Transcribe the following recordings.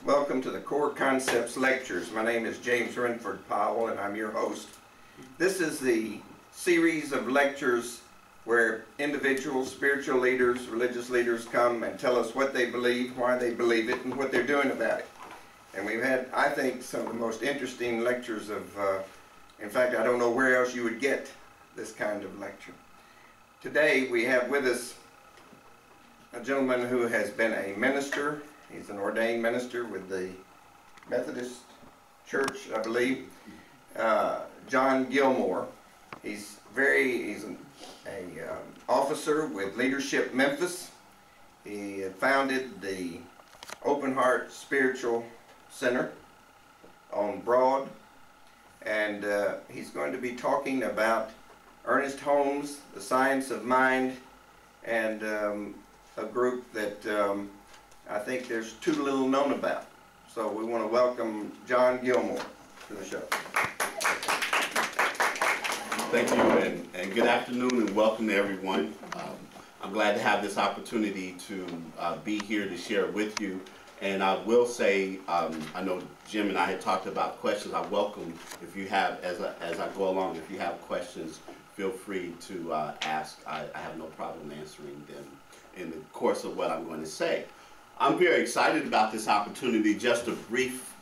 Welcome to the Core Concepts Lectures. My name is James Renford Powell and I'm your host. This is the series of lectures where individuals, spiritual leaders, religious leaders come and tell us what they believe, why they believe it, and what they're doing about it. And we've had, I think, some of the most interesting lectures of, in fact, I don't know where else you would get this kind of lecture. Today we have with us a gentleman who has been a minister. He's an ordained minister with the Methodist Church, I believe. John Gilmore. He's an officer with Leadership Memphis. He had founded the Open Heart Spiritual Center on Broad, and he's going to be talking about Ernest Holmes, the Science of Mind, and a group that I think there's too little known about. So we want to welcome John Gilmore to the show. Thank you, and good afternoon, and welcome to everyone. I'm glad to have this opportunity to be here to share with you. And I will say, I know Jim and I had talked about questions. I welcome, if you have, as I go along, if you have questions, feel free to ask. I have no problem answering them in the course of what I'm going to say. I'm very excited about this opportunity. Just a brief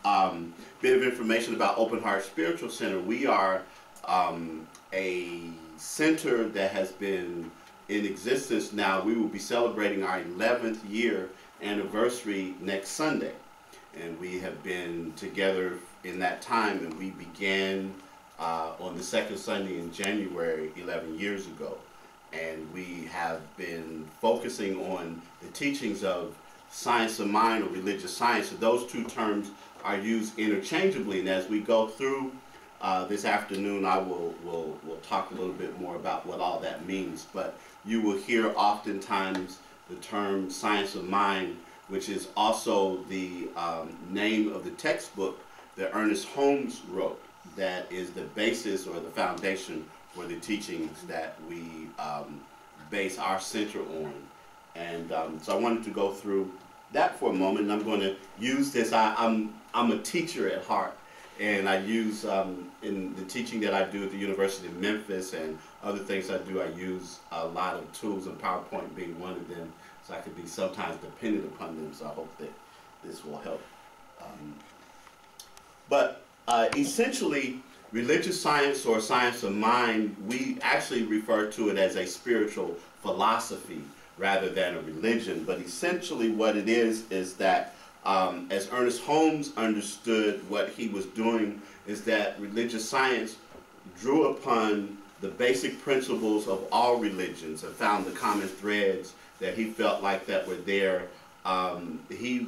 bit of information about Open Heart Spiritual Center. We are a center that has been in existence now. We will be celebrating our 11th year anniversary next Sunday. And we have been together in that time, and we began on the second Sunday in January 11 years ago. And we have been focusing on the teachings of science of mind or religious science. So those two terms are used interchangeably, and as we go through this afternoon, I will talk a little bit more about what all that means. But you will hear oftentimes the term science of mind, which is also the name of the textbook that Ernest Holmes wrote, that is the basis or the foundation for the teachings that we base our center on. And so I wanted to go through that for a moment, and I'm going to use this. I'm a teacher at heart, and I use in the teaching that I do at the University of Memphis and other things I do, I use a lot of tools, and PowerPoint being one of them, so I could be sometimes dependent upon them, so I hope that this will help. But essentially, religious science or science of mind, we actually refer to it as a spiritual philosophy rather than a religion. But essentially what it is that as Ernest Holmes understood, what he was doing is that religious science drew upon the basic principles of all religions and found the common threads that he felt like that were there. He,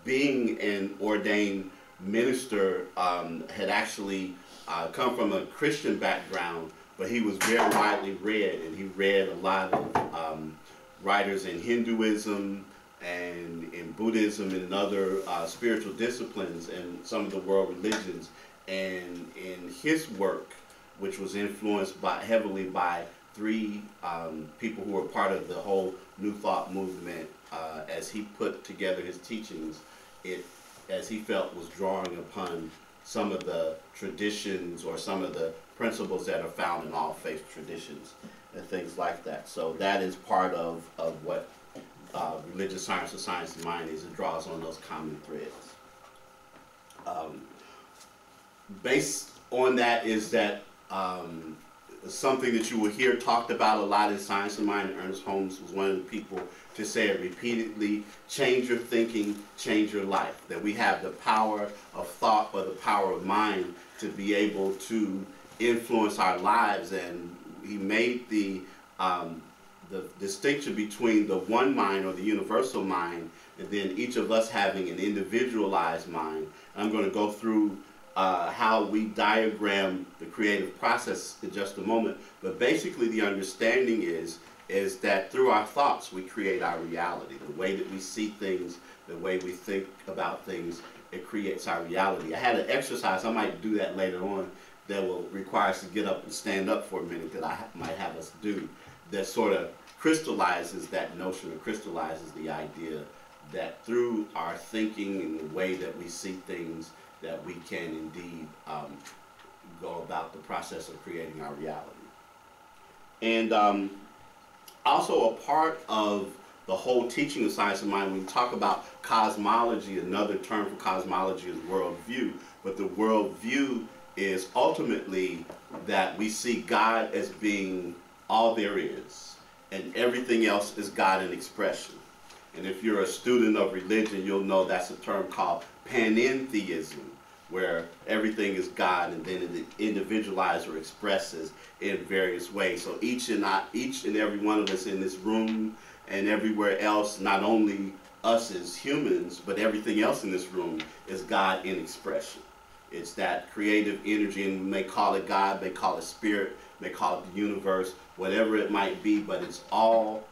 being an ordained minister, had actually come from a Christian background, but he was very widely read, and he read a lot of writers in Hinduism and in Buddhism and in other spiritual disciplines and some of the world religions. And in his work, which was influenced heavily by three people who were part of the whole New Thought movement, as he put together his teachings, as he felt, was drawing upon some of the traditions or some of the principles that are found in all faith traditions and things like that. So that is part of what religious science or science of mind is. It draws on those common threads. Based on that is that something that you will hear talked about a lot in science of mind, and Ernest Holmes was one of the people to say it repeatedly: change your thinking, change your life. That we have the power of thought or the power of mind to be able to influence our lives. And he made the distinction between the one mind or the universal mind, and then each of us having an individualized mind. I'm going to go through how we diagram the creative process in just a moment, but basically the understanding is that through our thoughts we create our reality. The way that we see things, the way we think about things, it creates our reality. I had an exercise, I might do that later on, that will require us to get up and stand up for a minute, that I might have us do, that sort of crystallizes that notion, or crystallizes the idea that through our thinking and the way that we see things, that we can indeed go about the process of creating our reality. And also a part of the whole teaching of science of mind, when we talk about cosmology, another term for cosmology is worldview, but the worldview is ultimately that we see God as being all there is, and everything else is God in expression. And if you're a student of religion, you'll know that's a term called panentheism, where everything is God and then it individualizes or expresses in various ways. So each and every one of us in this room and everywhere else, not only us as humans, but everything else in this room is God in expression. It's that creative energy, and we may call it God, may call it spirit, may call it the universe, whatever it might be, but it's all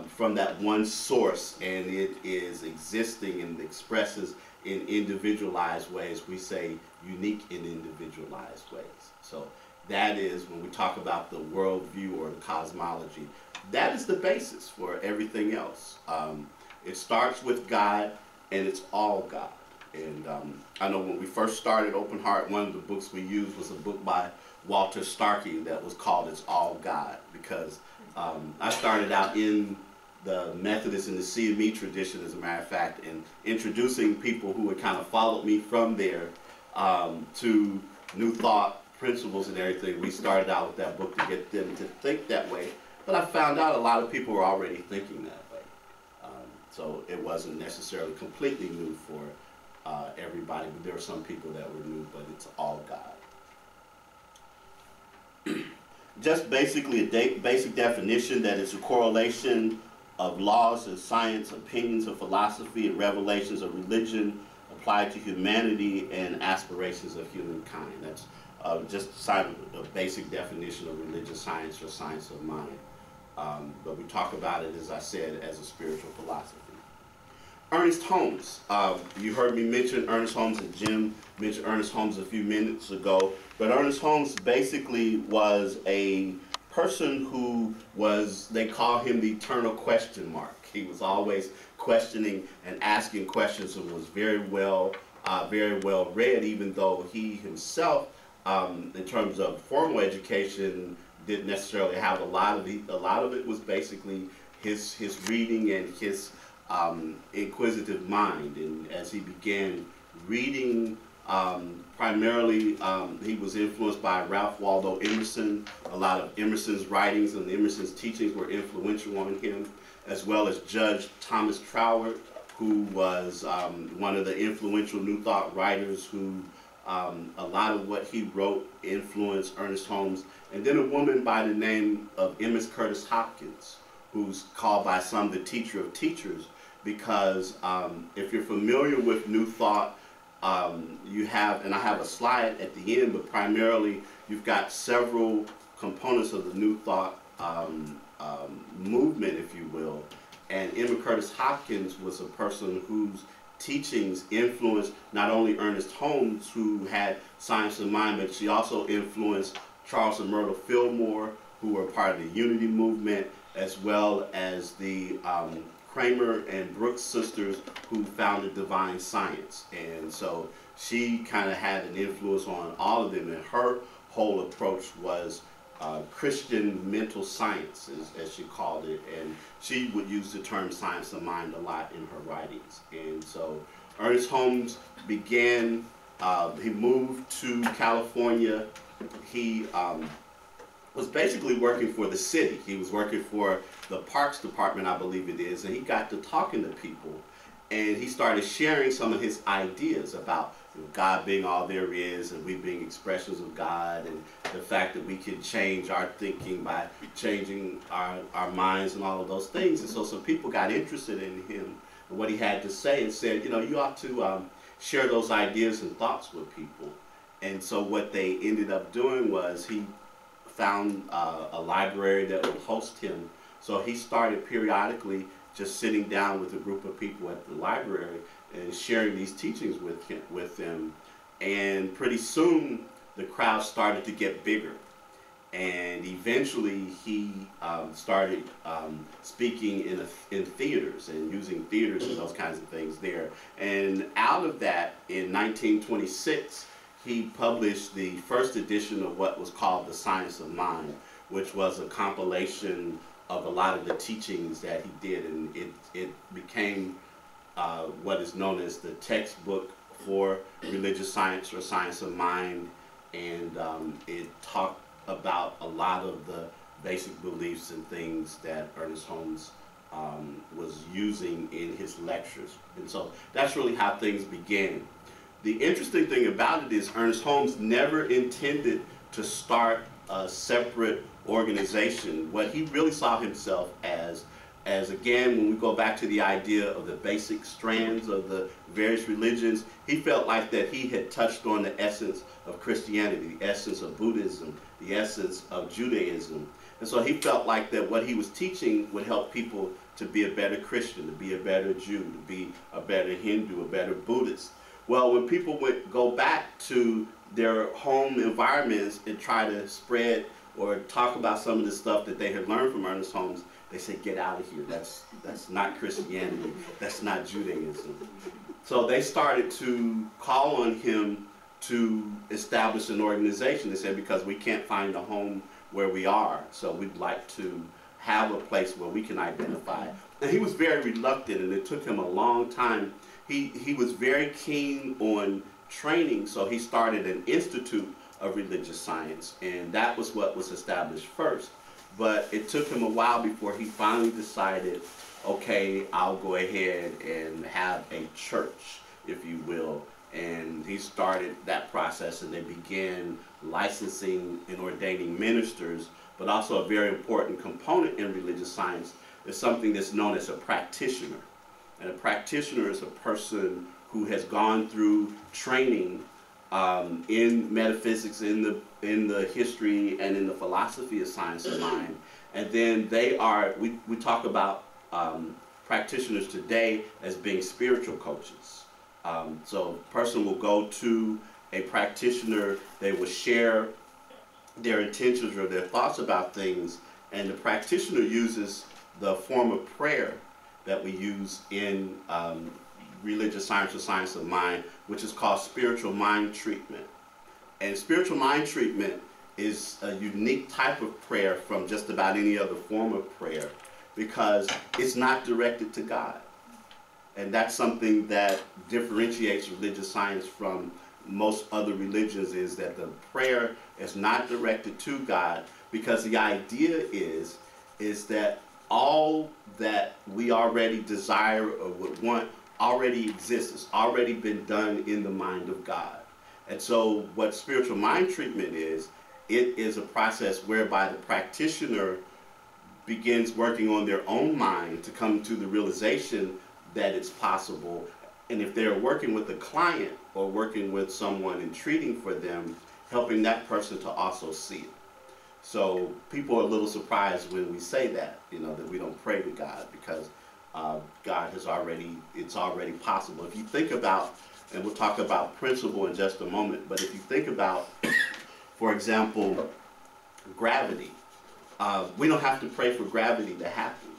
from that one source, and it is existing and expresses in individualized ways. We say unique in individualized ways. So that is, when we talk about the worldview or the cosmology, that is the basis for everything else. It starts with God, and it's all God. And I know when we first started Open Heart, one of the books we used was a book by Walter Starkey that was called It's All God, because I started out in the Methodist and the CME tradition, as a matter of fact, and introducing people who had kind of followed me from there to New Thought principles and everything. We started out with that book to get them to think that way, but I found out a lot of people were already thinking that way. So it wasn't necessarily completely new for everybody, but there were some people that were new, but it's all God. Just basically a basic definition, that it's a correlation of laws of science, opinions of philosophy, and revelations of religion applied to humanity and aspirations of humankind. That's just a basic definition of religious science or science of mind. But we talk about it, as I said, as a spiritual philosophy. Ernest Holmes. You heard me mention Ernest Holmes, and Jim mentioned Ernest Holmes a few minutes ago. But Ernest Holmes basically was a person who was, they call him the eternal question mark. He was always questioning and asking questions, and was very well read, even though he himself, in terms of formal education, didn't necessarily have a lot of it was basically his reading and his inquisitive mind. And as he began reading, primarily he was influenced by Ralph Waldo Emerson. A lot of Emerson's writings and Emerson's teachings were influential on him, as well as Judge Thomas Troward, who was one of the influential New Thought writers, who a lot of what he wrote influenced Ernest Holmes. And then a woman by the name of Emma Curtis Hopkins, who's called by some the teacher of teachers, because if you're familiar with New Thought, you have, and I have a slide at the end, but primarily you've got several components of the New Thought movement, if you will. And Emma Curtis Hopkins was a person whose teachings influenced not only Ernest Holmes, who had science in mind, but she also influenced Charles and Myrtle Fillmore, who were part of the Unity movement, as well as the Kramer and Brooks sisters, who founded Divine Science. And so she kind of had an influence on all of them, and her whole approach was Christian mental science, as she called it, and she would use the term science of mind a lot in her writings. And so Ernest Holmes began, he moved to California. He was basically working for the city. He was working for the Parks Department, I believe it is, and he got to talking to people, and he started sharing some of his ideas about God being all there is, and we being expressions of God, and the fact that we can change our thinking by changing our minds and all of those things. And so some people got interested in him and what he had to say, and said, you know, you ought to share those ideas and thoughts with people. And so what they ended up doing was he found a library that would host him. So he started periodically just sitting down with a group of people at the library and sharing these teachings with them. And pretty soon the crowd started to get bigger. and eventually he started speaking in theaters and using theaters and those kinds of things there. And out of that, in 1926, he published the first edition of what was called The Science of Mind, which was a compilation of a lot of the teachings that he did, and it became what is known as the textbook for religious science or science of mind, and it talked about a lot of the basic beliefs and things that Ernest Holmes was using in his lectures. And so that's really how things began. The interesting thing about it is Ernest Holmes never intended to start a separate organization. What he really saw himself as again, when we go back to the idea of the basic strands of the various religions, he felt like that he had touched on the essence of Christianity, the essence of Buddhism, the essence of Judaism. And so he felt like that what he was teaching would help people to be a better Christian, to be a better Jew, to be a better Hindu, a better Buddhist. Well, when people would go back to their home environments and try to spread or talk about some of the stuff that they had learned from Ernest Holmes, they said, get out of here. That's not Christianity. That's not Judaism. So they started to call on him to establish an organization. They said, because we can't find a home where we are, so we'd like to have a place where we can identify. And he was very reluctant, and it took him a long time. He was very keen on training, so he started an Institute of Religious Science, and that was what was established first. But it took him a while before he finally decided, okay, I'll go ahead and have a church, if you will. And he started that process, and they began licensing and ordaining ministers. But also a very important component in religious science is something that's known as a practitioner. And a practitioner is a person who has gone through training in metaphysics, in the history, and in the philosophy of science of mind. And then they are, we talk about practitioners today as being spiritual coaches. So a person will go to a practitioner, they will share their intentions or their thoughts about things, and the practitioner uses the form of prayer that we use in religious science or science of mind, which is called spiritual mind treatment. And spiritual mind treatment is a unique type of prayer from just about any other form of prayer because it's not directed to God. And that's something that differentiates religious science from most other religions, is that the prayer is not directed to God, because the idea is that all that we already desire or would want already exists. It's already been done in the mind of God. And so what spiritual mind treatment is, it is a process whereby the practitioner begins working on their own mind to come to the realization that it's possible. And if they're working with a client or working with someone and treating for them, helping that person to also see it. So people are a little surprised when we say that, that we don't pray to God, because God has already, it's already possible. If you think about, and we'll talk about principle in just a moment, but if you think about, for example, gravity, we don't have to pray for gravity to happen.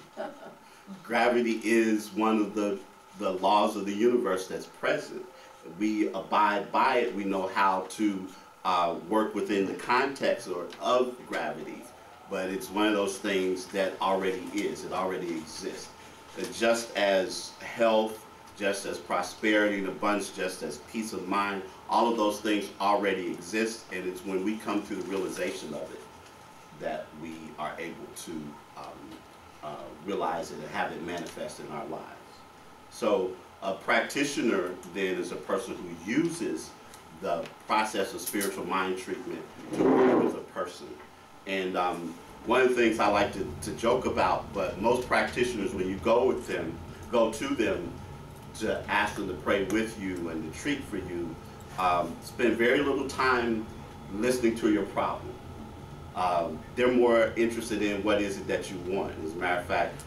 Gravity is one of the laws of the universe that's present. We abide by it. We know how to work within the context of gravity, but it's one of those things that already is. It already exists. Just as health, just as prosperity and abundance, just as peace of mind, all of those things already exist, and it's when we come to the realization of it that we are able to realize it and have it manifest in our lives. So a practitioner then is a person who uses the process of spiritual mind treatment to work with a person. And one of the things I like to joke about, but most practitioners, when you go to them to ask them to pray with you and to treat for you, spend very little time listening to your problem. They're more interested in what is it that you want. As a matter of fact,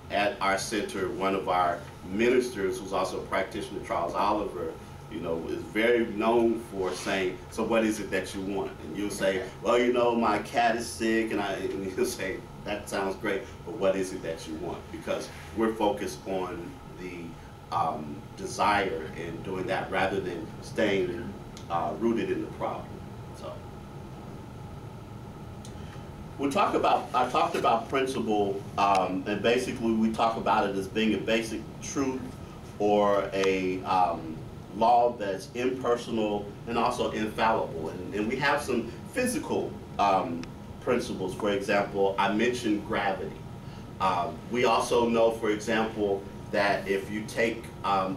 at our center, one of our ministers, who's also a practitioner, Charles Oliver, you know, is very known for saying, so what is it that you want? And you'll say, well, you know, my cat is sick, and you'll say, that sounds great, but what is it that you want? Because we're focused on the desire in doing that rather than staying rooted in the problem. So I talked about principle, and basically we talk about it as being a basic truth or a law that's impersonal and also infallible. And we have some physical principles. For example, I mentioned gravity. We also know, for example, that if you take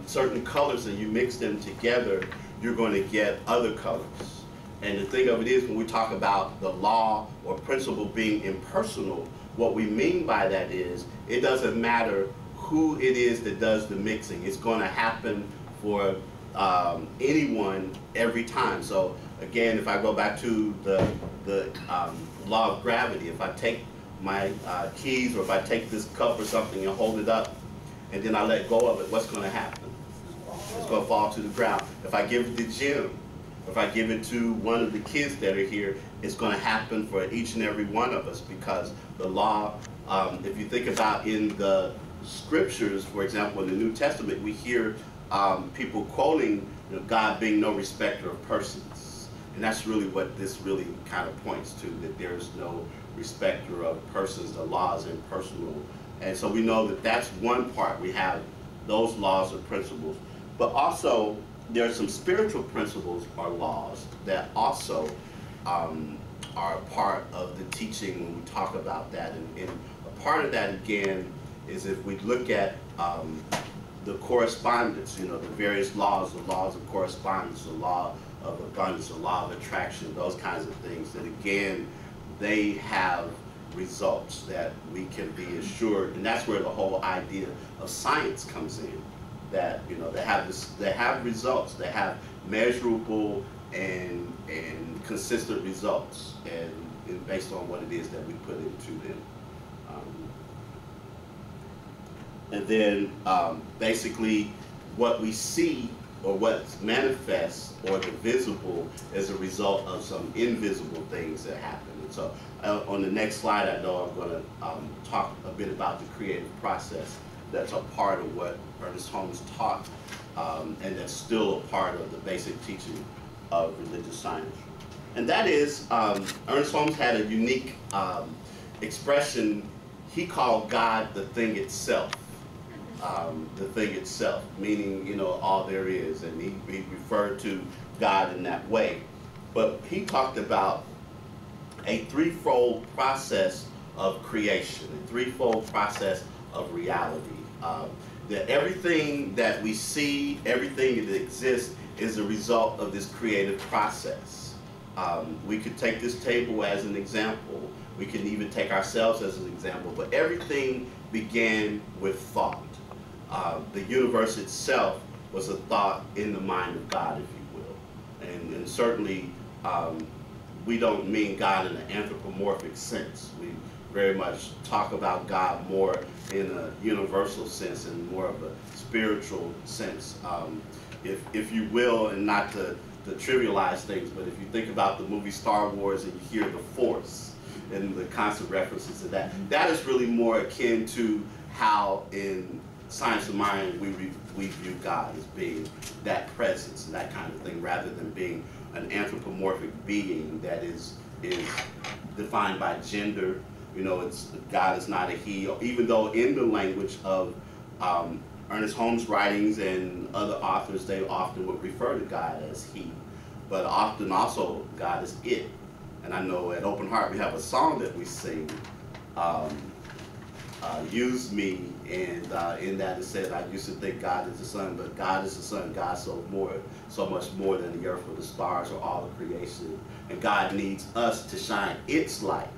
certain colors and you mix them together, you're going to get other colors. And the thing of it is, when we talk about the law or principle being impersonal, what we mean by that is it doesn't matter who it is that does the mixing. It's going to happen for anyone every time. So again, if I go back to the law of gravity, if I take my keys, or if I take this cup or something and hold it up and then I let go of it, what's going to happen? It's going to fall to the ground. If I give it to Jim, if I give it to one of the kids that are here, it's going to happen for each and every one of us, because the law, if you think about in the scriptures, for example, in the New Testament, we hear people quoting, you know, God being no respecter of persons. And that's really what this really kind of points to, that there's no respecter of persons. The law is impersonal. And so we know that that's one part. We have those laws or principles. But also, there are some spiritual principles or laws that also are a part of the teaching when we talk about that. And a part of that, again, is if we look at the correspondence, you know, the various laws, the laws of correspondence, the law of abundance, the law of attraction, those kinds of things, that again, they have results that we can be assured. And that's where the whole idea of science comes in. That, you know, they have results, they have measurable and consistent results, and based on what it is that we put into them. And then basically what we see, or what's manifest, or the visible, is a result of some invisible things that happen. And so on the next slide, I know I'm going to talk a bit about the creative process. That's a part of what Ernest Holmes taught, and that's still a part of the basic teaching of religious science. And that is, Ernest Holmes had a unique expression. He called God the thing itself. The thing itself, meaning, you know, all there is, and he referred to God in that way. But he talked about a threefold process of creation, a threefold process of reality. That everything that we see, everything that exists, is a result of this creative process. We could take this table as an example. We can even take ourselves as an example. But everything began with thought. The universe itself was a thought in the mind of God, if you will. And certainly, we don't mean God in an anthropomorphic sense. We very much talk about God more in a universal sense and more of a spiritual sense, if you will, and not to trivialize things, but if you think about the movie Star Wars and you hear the Force and the constant references to that, that is really more akin to how in Science of Mind we view God as being that presence and that kind of thing, rather than being an anthropomorphic being that is defined by gender. You know, God is not a he, even though in the language of Ernest Holmes' writings and other authors, they often would refer to God as he, but often also God is it. And I know at Open Heart we have a song that we sing, Use Me, and in that it said, I used to think God is the sun, but God is the sun, God so much more than the earth or the stars or all of creation, and God needs us to shine its light.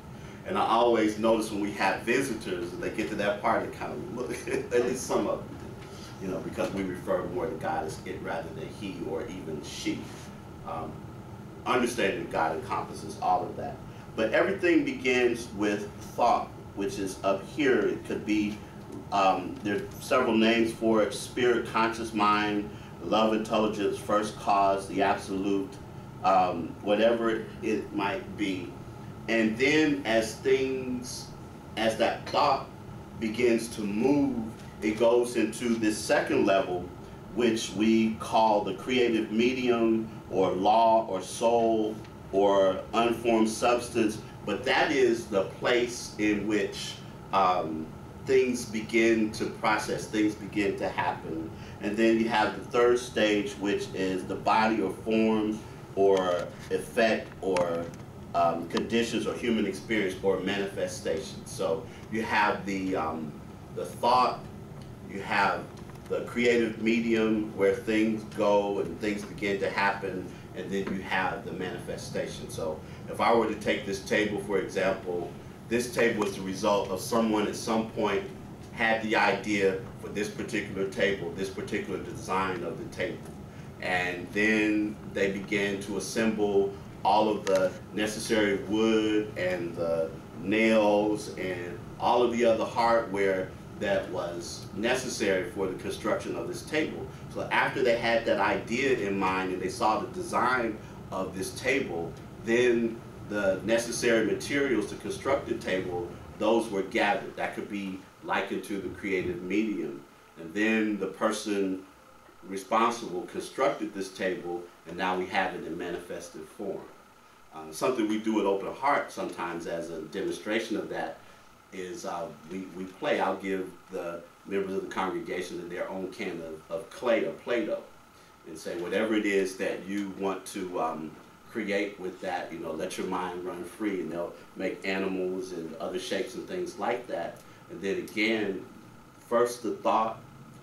And I always notice when we have visitors, and they get to that part, they kind of look, at least some of them do, you know, because we refer more to God as it rather than he or even she. Understanding that God encompasses all of that. But everything begins with thought, which is up here. It could be, there are several names for it: spirit, conscious mind, love, intelligence, first cause, the absolute, whatever it might be. And then as that thought begins to move, it goes into this second level, which we call the creative medium, or law, or soul, or unformed substance. But that is the place in which things begin to process, things begin to happen. And then you have the third stage, which is the body or form or effect or conditions or human experience or manifestation. So you have the thought, you have the creative medium where things go and things begin to happen, and then you have the manifestation. So if I were to take this table, for example, this table is the result of someone at some point had the idea for this particular table, this particular design of the table. And then they began to assemble all of the necessary wood and the nails and all of the other hardware that was necessary for the construction of this table. So after they had that idea in mind and they saw the design of this table, then the necessary materials to construct the table, those were gathered. That could be likened to the creative medium. And then the person responsible constructed this table, and now we have it in manifested form. Something we do at Open Heart sometimes as a demonstration of that is we play. I'll give the members of the congregation their own can of clay or Play-Doh and say whatever it is that you want to create with that, you know, let your mind run free, and they'll make animals and other shapes and things like that. And then again, first the thought,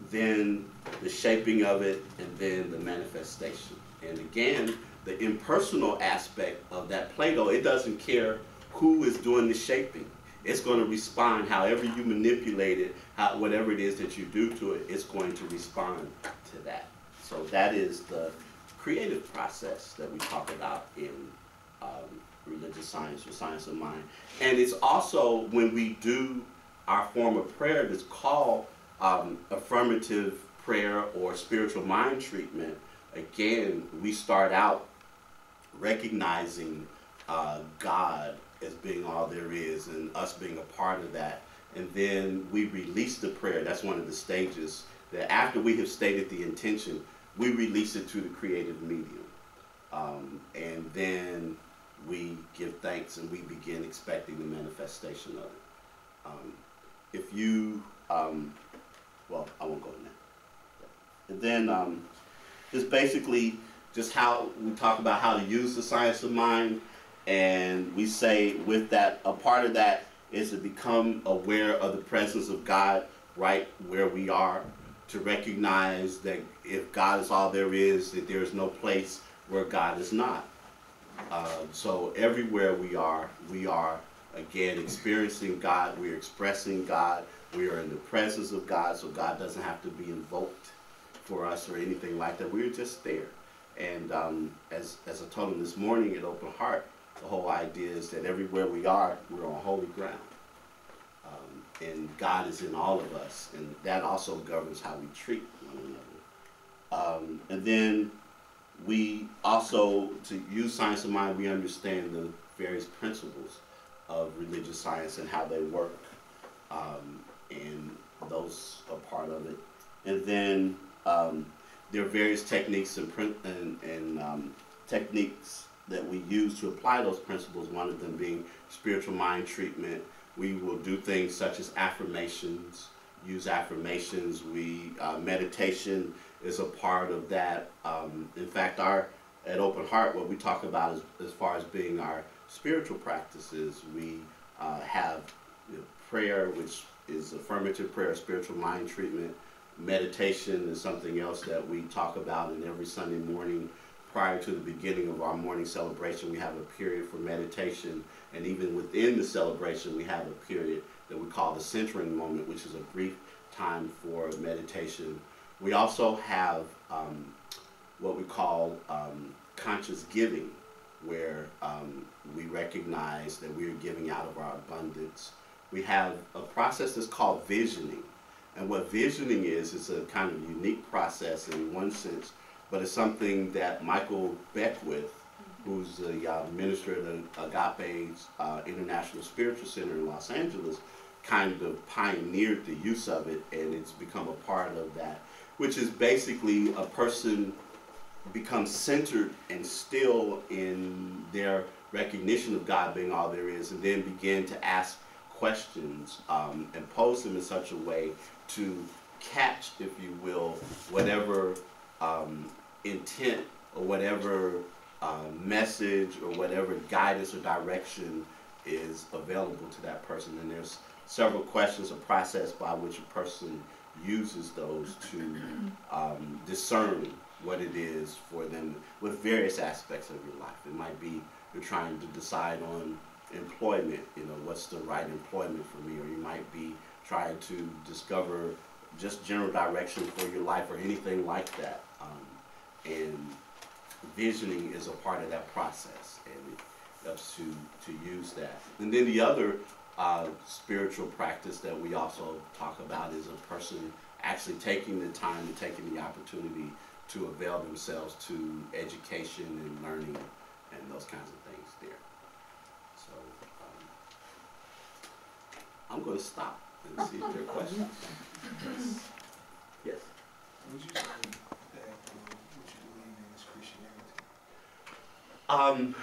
then the shaping of it, and then the manifestation. And again, the impersonal aspect of that Play-Doh, it doesn't care who is doing the shaping. It's going to respond however you manipulate it, whatever it is that you do to it, it's going to respond to that. So that is the creative process that we talk about in religious science or science of mind. And it's also when we do our form of prayer that's called affirmative prayer or spiritual mind treatment. Again, we start out recognizing God as being all there is and us being a part of that. And then we release the prayer. That's one of the stages that after we have stated the intention, we release it to the creative medium. And then we give thanks and we begin expecting the manifestation of it. If you, well, I won't go in there. And then just basically just how we talk about how to use the science of mind. And we say with that, a part of that is to become aware of the presence of God right where we are, to recognize that if God is all there is, that there is no place where God is not. So everywhere we are again experiencing God, we're expressing God, we are in the presence of God, so God doesn't have to be invoked for us or anything like that. We're just there. And as I told him this morning at Open Heart, the whole idea is that everywhere we are, we're on holy ground. And God is in all of us, and that also governs how we treat one another. And then we also, to use science of mind, we understand the various principles of religious science and how they work. And those are part of it. And then there are various techniques and techniques that we use to apply those principles, one of them being spiritual mind treatment. We will do things such as affirmations, use affirmations. Meditation is a part of that. In fact, at Open Heart, what we talk about is, as far as being our spiritual practices, we have prayer, which is affirmative prayer, spiritual mind treatment. Meditation is something else that we talk about, and every Sunday morning prior to the beginning of our morning celebration, we have a period for meditation, and even within the celebration, we have a period that we call the centering moment, which is a brief time for meditation. We also have what we call conscious giving, where we recognize that we are giving out of our abundance. We have a process that's called visioning, And what visioning is a kind of unique process in one sense, but it's something that Michael Beckwith, who's the minister of the Agape's International Spiritual Center in Los Angeles, kind of pioneered the use of it, and it's become a part of that, which is basically a person becomes centered and still in their recognition of God being all there is, and then begin to ask questions and pose them in such a way to catch, if you will, whatever intent or whatever message or whatever guidance or direction is available to that person. And there's several questions, a process by which a person uses those to discern what it is for them with various aspects of your life. It might be you're trying to decide on employment, what's the right employment for me, or you might be trying to discover just general direction for your life or anything like that. And visioning is a part of that process, and it helps to use that. And then the other spiritual practice that we also talk about is a person actually taking the time and taking the opportunity to avail themselves to education and learning and those kinds of things there. So I'm going to stop and see if there are questions. Yes. Would you say that what you believe in is Christianity?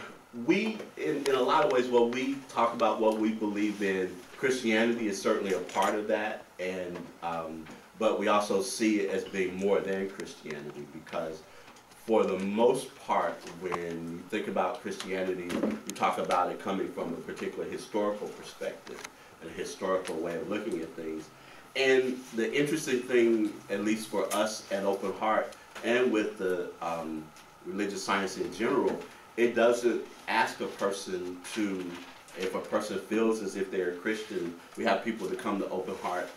We, in a lot of ways, when we talk about what we believe in, Christianity is certainly a part of that, and but we also see it as being more than Christianity, because for the most part, when you think about Christianity, you talk about it coming from a particular historical perspective, a historical way of looking at things. And the interesting thing, at least for us at Open Heart and with the religious science in general, it doesn't ask a person to, if a person feels as if they're a Christian, we have people that come to Open Heart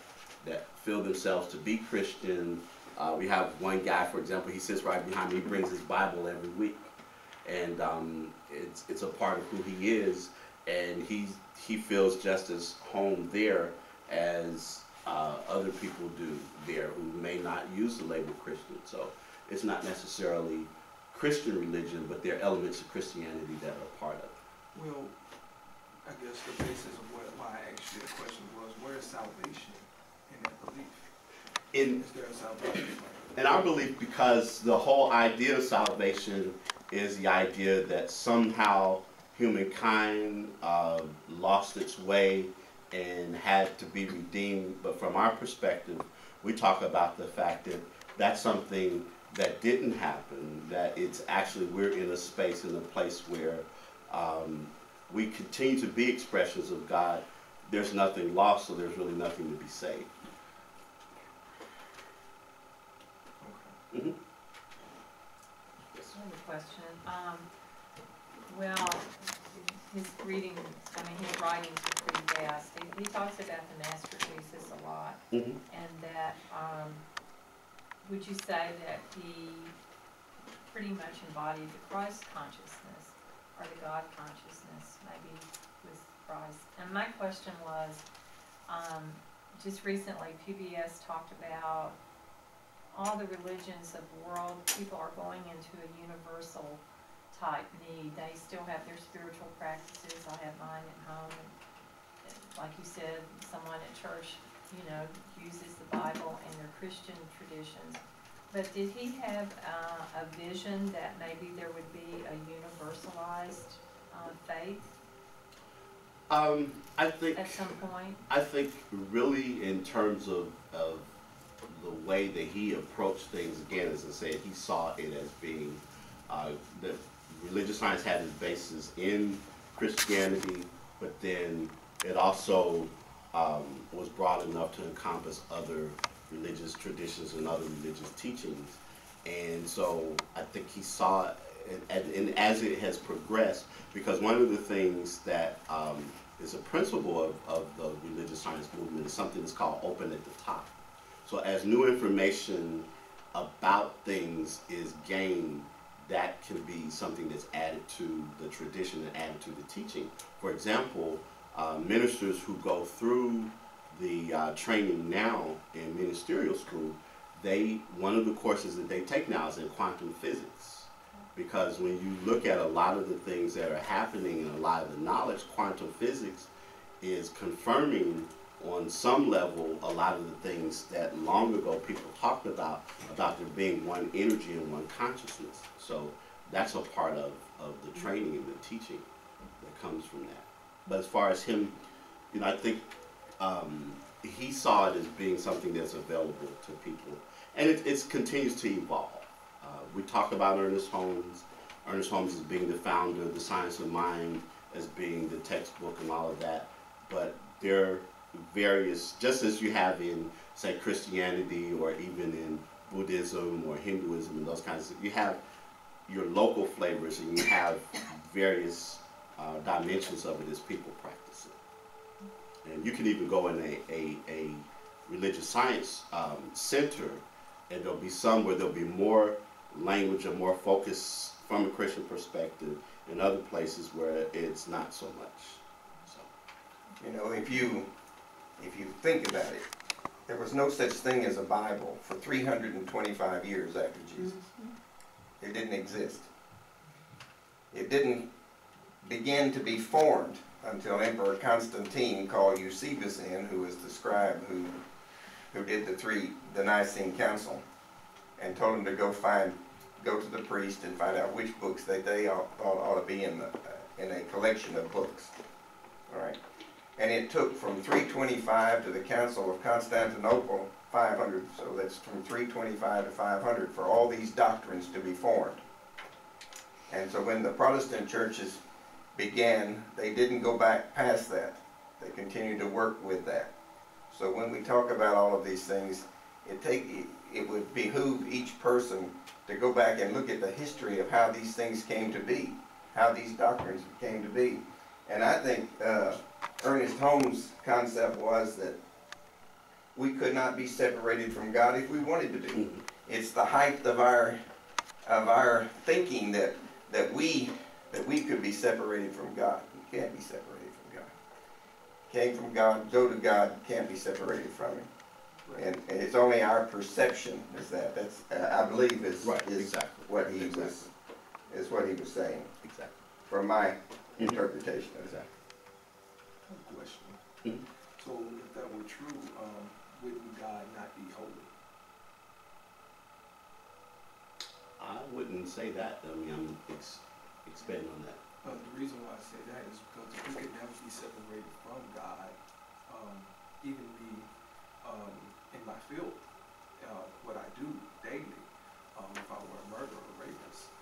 that feel themselves to be Christian. We have one guy, for example, he sits right behind me, he brings his Bible every week. And it's a part of who he is, and he feels just as home there as other people do there who may not use the label Christian. So it's not necessarily Christian religion, but there are elements of Christianity that are part of it. Well, I guess the basis of why I asked you that question was, where is salvation in that belief? Is there a salvation? In our belief, because the whole idea of salvation is the idea that somehow humankind lost its way and had to be redeemed. But from our perspective, we talk about the fact that that's something that didn't happen, that it's actually, we're in a space, in a place where we continue to be expressions of God. There's nothing lost, so there's really nothing to be saved. Okay. Mm-hmm. I have a question. Well, his reading, his writings are pretty vast. He talks about the masterpieces a lot, Mm-hmm. and that, would you say that he pretty much embodied the Christ consciousness, or the God consciousness, maybe with Christ? And my question was, just recently PBS talked about all the religions of the world, people are going into a universal type need. They still have their spiritual practices. I have mine at home. And like you said, someone at church, uses the Bible and their Christian traditions. But did he have a vision that maybe there would be a universalized faith I think at some point? I think really in terms of the way that he approached things, again, as I said, he saw it as being that religious science had its basis in Christianity, but then it also was broad enough to encompass other religious traditions and other religious teachings. And so I think he saw it, and as it has progressed, because one of the things that is a principle of the religious science movement is something that's called open at the top. So as new information about things is gained, that can be something that's added to the tradition and added to the teaching. For example, ministers who go through the training now in ministerial school, one of the courses that they take now is in quantum physics. Because when you look at a lot of the things that are happening and a lot of the knowledge, quantum physics is confirming on some level a lot of the things that long ago people talked about there being one energy and one consciousness. So that's a part of the training and the teaching that comes from that. But as far as him, I think he saw it as being something that's available to people. And it continues to evolve. We talk about Ernest Holmes. Ernest Holmes as being the founder of the Science of Mind, as being the textbook and all of that. But there are various, just as you have in, say, Christianity or even in Buddhism or Hinduism and those kinds of, you have your local flavors and you have various dimensions of it as people practice it. And you can even go in a religious science center, and there'll be some where there'll be more language or more focus from a Christian perspective, and other places where it's not so much. So, if you think about it, there was no such thing as a Bible for 325 years after Jesus. It didn't exist. It didn't begin to be formed until Emperor Constantine called Eusebius in, who was the scribe who did the Nicene Council, and told him to go to the priest and find out which books that they ought to be in a collection of books. All right, and it took from 325 to the Council of Constantinople 500. So that's from 325 to 500 for all these doctrines to be formed. And so when the Protestant churches began, they didn't go back past that. They continued to work with that. So when we talk about all of these things, it would behoove each person to go back and look at the history of how these things came to be, how these doctrines came to be. And I think Ernest Holmes' concept was that we could not be separated from God if we wanted to be. It's the height of our thinking that we could be separated from God. We can't be separated from God. Came from God, go to God, can't be separated from Him. And it's only our perception is that. That's I believe is exactly what he was saying. Exactly. From my interpretation of that. One question. So if that were true, wouldn't God not be holy? I wouldn't say that. I mean, I'm expanding on that. The reason why I say that is because we could never be separated from God. Even me, in my field, what I do daily, if I were a murderer or rapist,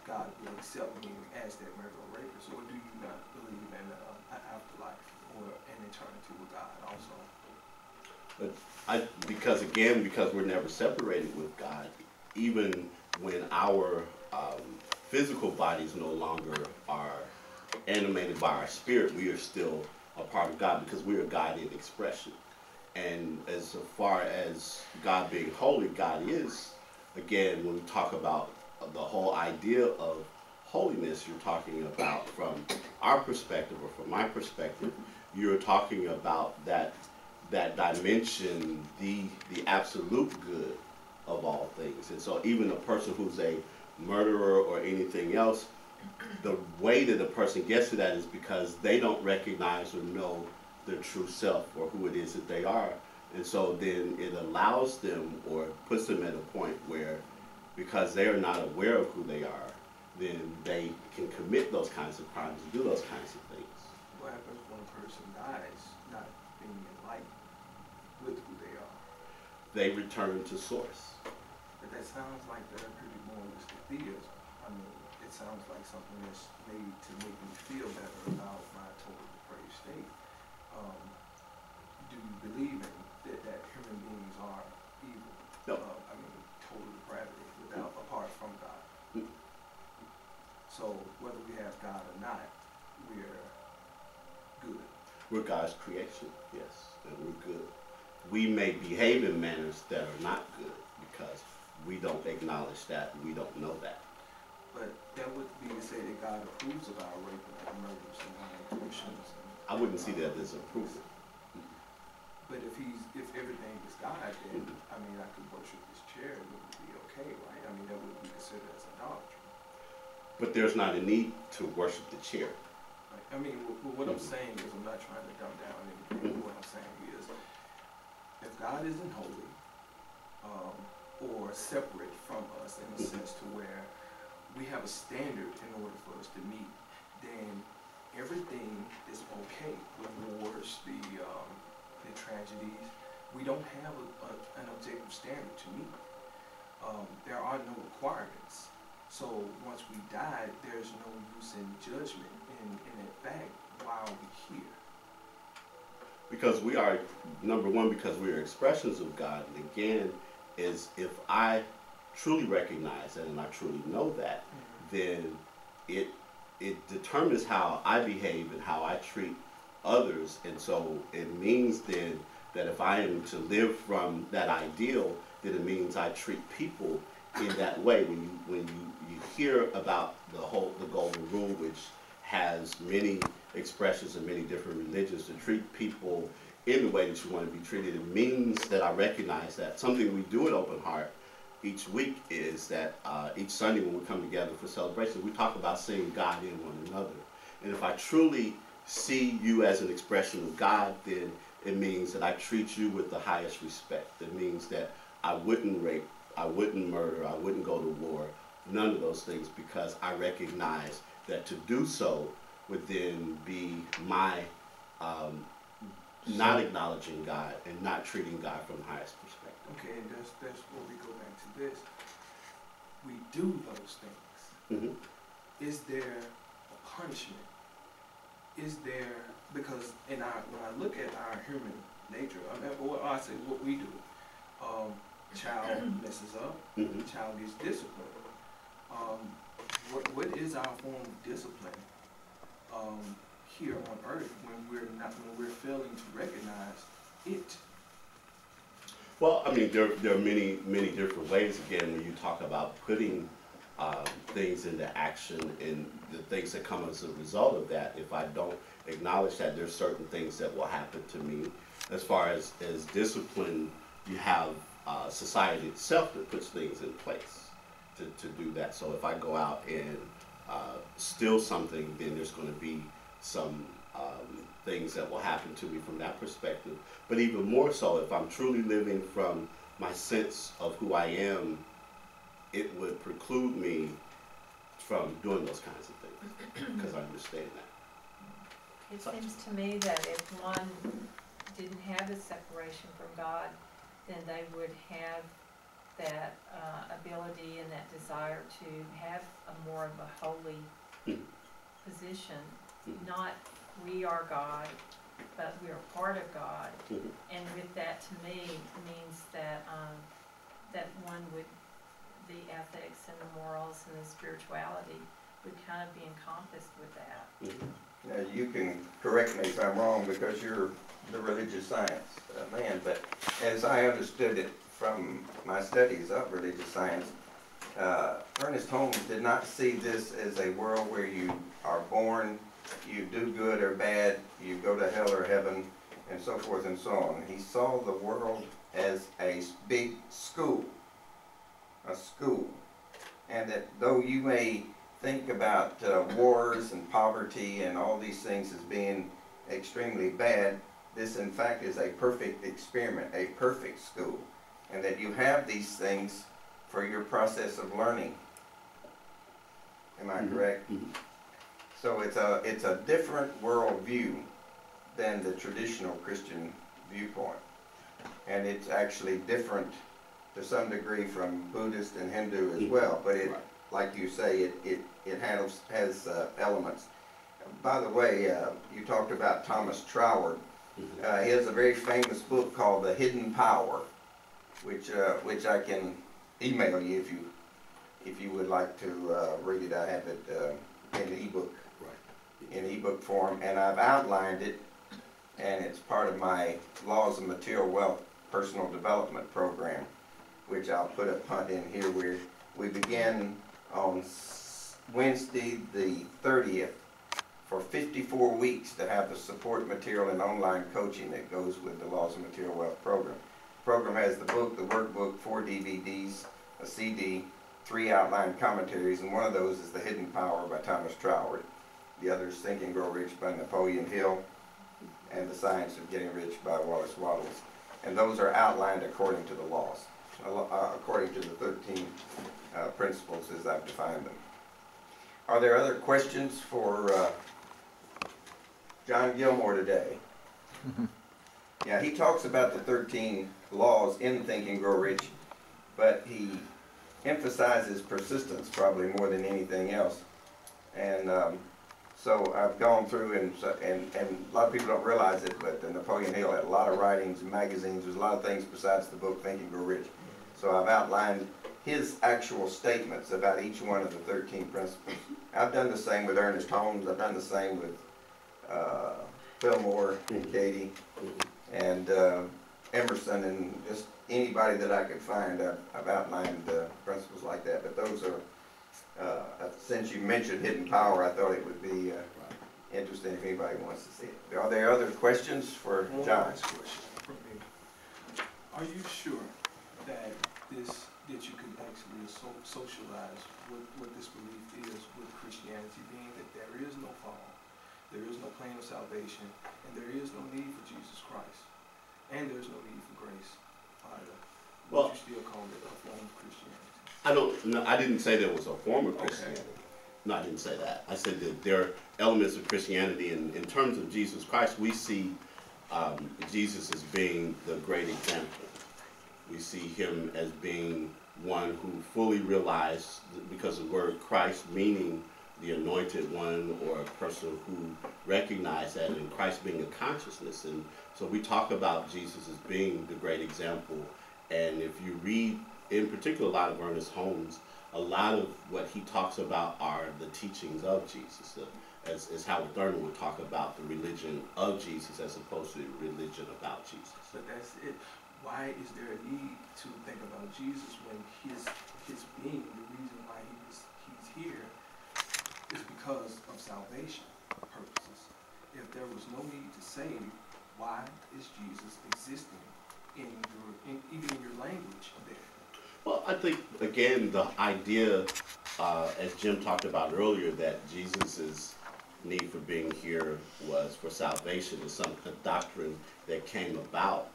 God will accept me as that murderer or rapist. Or do you not believe in an afterlife or an eternity with God also? But because we're never separated with God, even when our physical bodies no longer are animated by our spirit, we are still a part of God because we are God in expression. And as far as God being holy, God is, again, when we talk about the whole idea of holiness, you're talking about from our perspective or from my perspective, you're talking about that dimension, the absolute good of all things. And so even a person who's a murderer or anything else, the way that a person gets to that is because they don't recognize or know their true self or who it is that they are. And so then it allows them or puts them at a point where, because they are not aware of who they are, then they can commit those kinds of crimes and do those kinds of things. What happens when a person dies not being enlightened with who they are? They return to source. But that sounds like they're pretty moralistic theism. I mean, it sounds like something that's made to make me feel better about my total depraved state. Do you believe in that human beings are evil? No. I mean, total depravity apart from God. So whether we have God or not, we're good. We're God's creation, yes, and we're good. We may behave in manners that are not good because we don't acknowledge that, we don't know that. But that would be to say that God approves of our rape and our murders and our abortions. I wouldn't see that as approval. But if everything is God, then, I mean, I could worship this chair, it would be okay, right? I mean, that would be considered as idolatry. But there's not a need to worship the chair. Right? I mean, what I'm saying is, I'm not trying to dumb down anything. What I'm saying is, if God isn't holy, or separate from us in a sense to where we have a standard in order for us to meet, then everything is okay. The wars, the tragedies, we don't have an objective standard to meet. There are no requirements. So once we die, there's no use in judgment in that fact while we're here. Because we are, number one, because we are expressions of God, and again, is if I truly recognize that and I truly know that, then it determines how I behave and how I treat others. And so it means then that if I am to live from that ideal, then it means I treat people in that way. When you hear about the golden rule, which has many expressions in many different religions, to treat people in the way that you want to be treated, it means that I recognize that something we do at Open Heart each week is that each Sunday when we come together for celebration, we talk about seeing God in one another. And if I truly see you as an expression of God, then it means that I treat you with the highest respect. It means that I wouldn't rape, I wouldn't murder, I wouldn't go to war, none of those things, because I recognize that to do so would then be my not acknowledging God and not treating God from the highest perspective. Okay, and that's where we go back to this. We do those things. Is there a punishment? Is there, because when I look at our human nature, I say what we do, child messes up, child gets disciplined. What is our form of discipline here on earth when we're failing to recognize it? Well, I mean, there are many different ways. Again, when you talk about putting things into action and the things that come as a result of that, if I don't acknowledge that, there's certain things that will happen to me. As far as discipline, you have society itself that puts things in place to do that. So if I go out and steal something, then there's going to be some things that will happen to me from that perspective. But even more so, if I'm truly living from my sense of who I am, it would preclude me from doing those kinds of things, because I understand that. It seems to me that if one didn't have a separation from God, then they would have that ability and that desire to have a more of a holy position. Not we are God, but we are part of God. And with that, to me, means that that one would, the ethics and the morals and the spirituality would kind of be encompassed with that. Now, you can correct me if I'm wrong because you're the religious science man, but as I understood it from my studies of religious science, Ernest Holmes did not see this as a world where you are born, you do good or bad, you go to hell or heaven, and so forth and so on. He saw the world as a big school, and that though you may think about wars and poverty and all these things as being extremely bad, this in fact is a perfect experiment, a perfect school, and that you have these things for your process of learning. Am I correct? So it's a different worldview than the traditional Christian viewpoint, and it's actually different to some degree from Buddhist and Hindu as well. But it, like you say, it has elements. By the way, you talked about Thomas Troward. He has a very famous book called The Hidden Power, which I can email you if you would like to read it. I have it in ebook, in ebook form, and I've outlined it, and it's part of my Laws of Material Wealth Personal Development Program, which I'll put a punt in here where we begin on Wednesday the 30th for 54 weeks to have the support material and online coaching that goes with the Laws of Material Wealth program. The program has the book, the workbook, 4 DVDs, a CD, 3 outline commentaries, and one of those is The Hidden Power by Thomas Troward. The other is Think and Grow Rich by Napoleon Hill, and The Science of Getting Rich by Wallace Wattles. And those are outlined according to the laws, according to the 13 principles as I've defined them. Are there other questions for John Gilmore today? Yeah, he talks about the 13 laws in Think and Grow Rich, but he emphasizes persistence probably more than anything else. And so I've gone through, and a lot of people don't realize it, but Napoleon Hill had a lot of writings and magazines. There's a lot of things besides the book Think and Grow Rich. So I've outlined his actual statements about each one of the 13 principles. I've done the same with Ernest Holmes. I've done the same with Fillmore and Katie and Emerson, and just anybody that I could find. I've outlined principles like that. But those are, since you mentioned Hidden Power, I thought it would be interesting if anybody wants to see it. Are there other questions for John? One last question from me. Are you sure that you can actually socialize what this belief is with Christianity, being that there is no fall, there is no plan of salvation, and there is no need for Jesus Christ, and there's no need for grace either? Would you still call it a form of Christianity? I didn't say there was a form of Christianity. Okay. No, I didn't say that. I said that there are elements of Christianity, and in terms of Jesus Christ, we see Jesus as being the great example. We see him as being one who fully realized, because the word Christ meaning the anointed one, or a person who recognized that, and Christ being a consciousness. And so we talk about Jesus as being the great example. And if you read, in particular, a lot of Ernest Holmes, a lot of what he talks about are the teachings of Jesus, as Howard Thurman would talk about the religion of Jesus as opposed to the religion about Jesus. But that's it. Why is there a need to think about Jesus when his being, the reason why he's here, is because of salvation purposes? If there was no need to save, why is Jesus existing even in your language there? Well, I think, again, the idea, as Jim talked about earlier, that Jesus' need for being here was for salvation, is some doctrine that came about.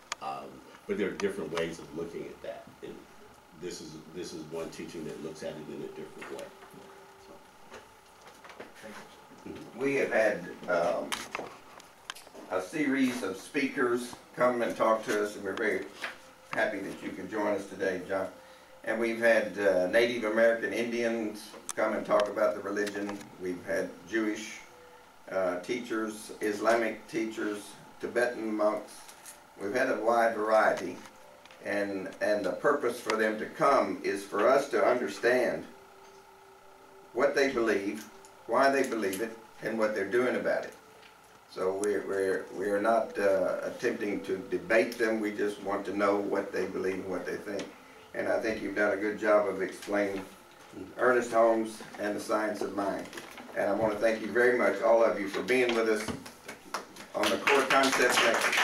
But there are different ways of looking at that. And this is one teaching that looks at it in a different way. We have had a series of speakers come and talk to us, and we're very happy that you can join us today, John. And we've had Native American Indians come and talk about the religion. We've had Jewish teachers, Islamic teachers, Tibetan monks. We've had a wide variety, and the purpose for them to come is for us to understand what they believe, why they believe it, and what they're doing about it. So we're not attempting to debate them. We just want to know what they believe and what they think. And I think you've done a good job of explaining Ernest Holmes and the science of mind. And I want to thank you very much, all of you, for being with us on the core concept lecture.